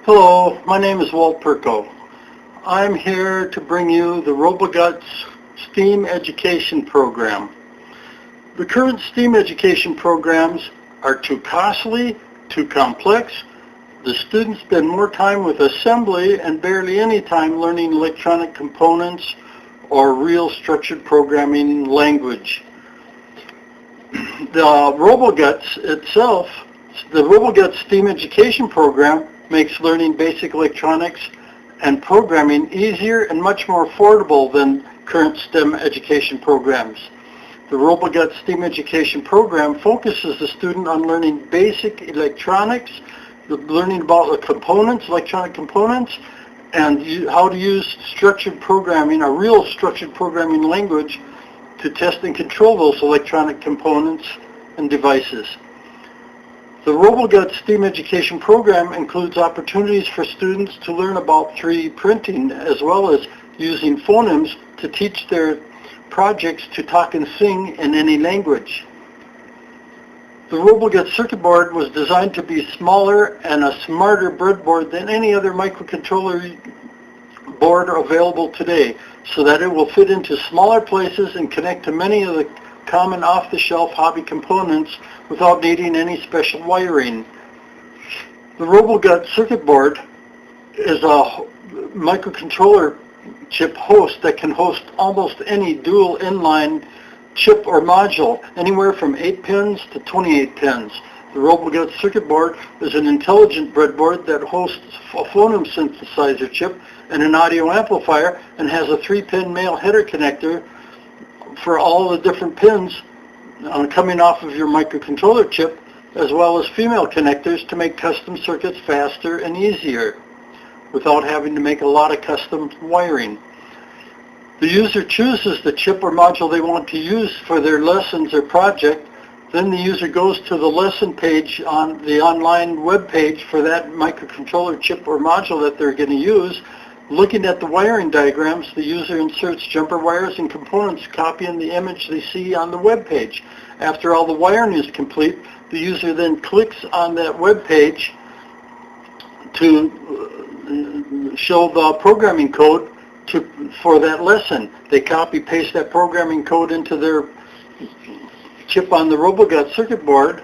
Hello, my name is Walt Perko. I'm here to bring you the RoboGuts STEAM education program. The current STEAM education programs are too costly, too complex. The students spend more time with assembly and barely any time learning electronic components or real structured programming language. The RoboGuts itself, the RoboGuts STEAM education program, makes learning basic electronics and programming easier and much more affordable than current STEM education programs. The RoboGuts STEAM education program focuses the student on learning basic electronics, learning about the components, electronic components, and how to use structured programming, a real structured programming language, to test and control those electronic components and devices. The RoboGuts STEAM education program includes opportunities for students to learn about 3D printing, as well as using phonemes to teach their projects to talk and sing in any language. The RoboGuts circuit board was designed to be smaller and a smarter breadboard than any other microcontroller board available today, so that it will fit into smaller places and connect to many of the common off-the-shelf hobby components without needing any special wiring. The RoboGuts circuit board is a microcontroller chip host that can host almost any dual inline chip or module, anywhere from 8 pins to 28 pins. The RoboGuts circuit board is an intelligent breadboard that hosts a phoneme synthesizer chip and an audio amplifier, and has a 3-pin male header connector for all the different pins coming off of your microcontroller chip, as well as female connectors to make custom circuits faster and easier without having to make a lot of custom wiring. The user chooses the chip or module they want to use for their lessons or project. Then the user goes to the lesson page on the online web page for that microcontroller chip or module that they're going to use. Looking at the wiring diagrams, the user inserts jumper wires and components copying the image they see on the web page. After all the wiring is complete, the user then clicks on that web page to show the programming code for that lesson. They copy paste that programming code into their chip on the RoboGuts circuit board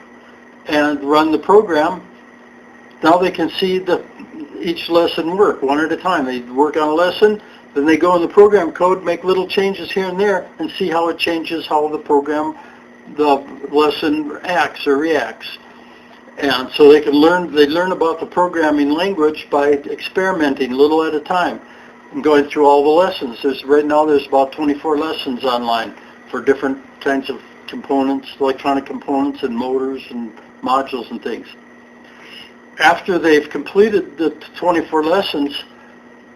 and run the program. Now they can see each lesson work one at a time. They work on a lesson, then they go in the program code, make little changes here and there, and see how it changes how the lesson acts or reacts. And so they learn about the programming language by experimenting a little at a time and going through all the lessons. Right now there's about 24 lessons online for different kinds of components, electronic components and motors and modules and things. After they've completed the 24 lessons,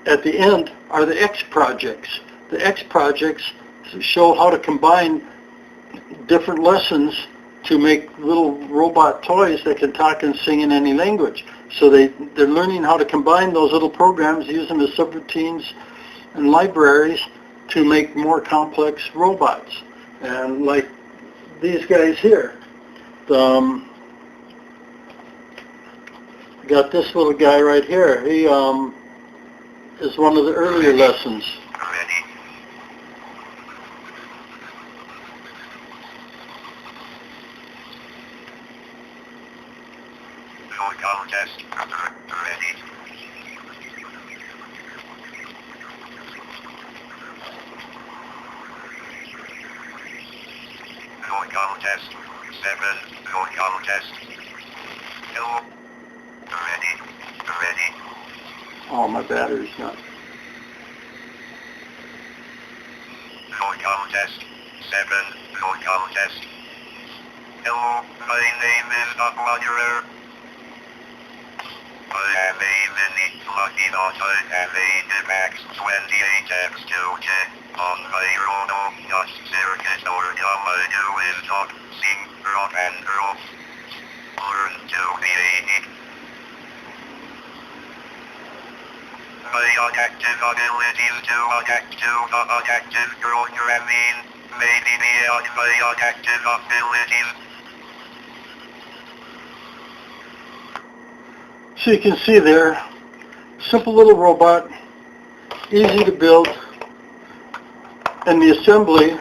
at the end are the X projects. The X projects show how to combine different lessons to make little robot toys that can talk and sing in any language. So they're learning how to combine those little programs, use them as subroutines and libraries to make more complex robots. And like these guys here. Got this little guy right here. He is one of the earlier lessons. Ready. Protocol test. Ready. Protocol test. 7. Protocol test. Hello. Ready. Oh, my battery's not. Protocol test. 7. Protocol test. Hello, my name is Roger. I have a mini lucky dot. I have a Max 28X2J on my RoboGuts circuit board. All I do is talk, sing, rock and roll. Learn to be a active abilities to active programming, maybe beyond my active abilities. So you can see there, Simple little robot, easy to build, and the assembly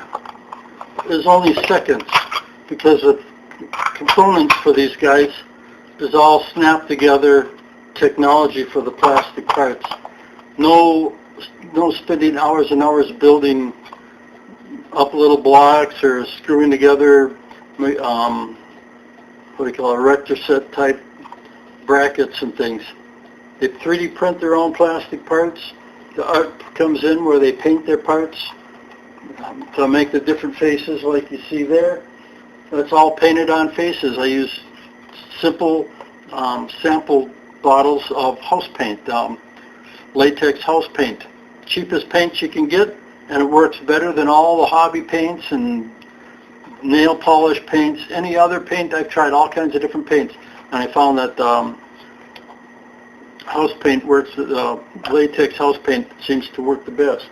is only seconds because the components for these guys is all snapped together technology for the plastic parts. No spending hours and hours building up little blocks or screwing together what do you call it, erector set type brackets and things. They 3D print their own plastic parts. The art comes in where they paint their parts to make the different faces like you see there. That's all painted on faces. I use simple sample bottles of house paint, latex house paint. Cheapest paint you can get, and it works better than all the hobby paints and nail polish paints, any other paint. I've tried all kinds of different paints, and I found that house paint works, latex house paint seems to work the best.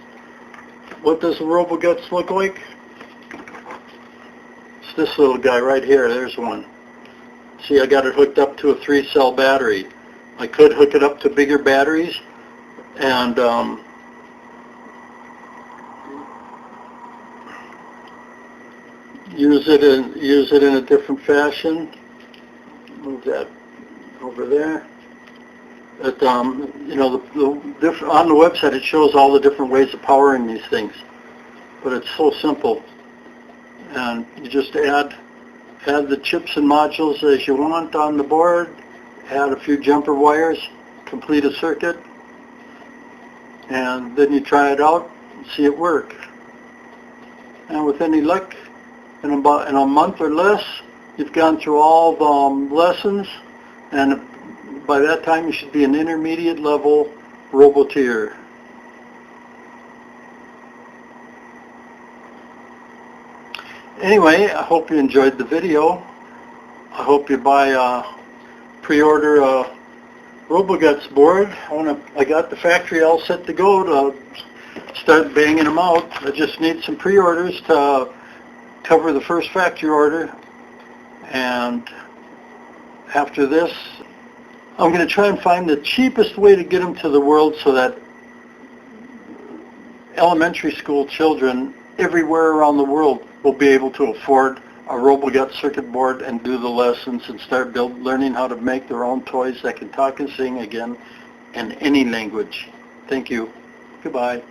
What does the RoboGuts look like? It's this little guy right here. There's one. See, I got it hooked up to a 3-cell battery. I could hook it up to bigger batteries and use it in a different fashion. Move that over there. But you know, on the website it shows all the different ways of powering these things, but it's so simple. And you just add the chips and modules as you want on the board, add a few jumper wires, complete a circuit, and then you try it out and see it work. And with any luck, in a month or less, you've gone through all the lessons, and by that time you should be an intermediate level roboteer. Anyway, I hope you enjoyed the video. I hope you pre-order a RoboGuts board. I got the factory all set to go to start banging them out. I just need some pre-orders to cover the first factory order, and after this I'm going to try and find the cheapest way to get them to the world so that elementary school children everywhere around the world will be able to afford a RoboGuts circuit board and do the lessons and start learning how to make their own toys that can talk and sing again in any language. Thank you. Goodbye.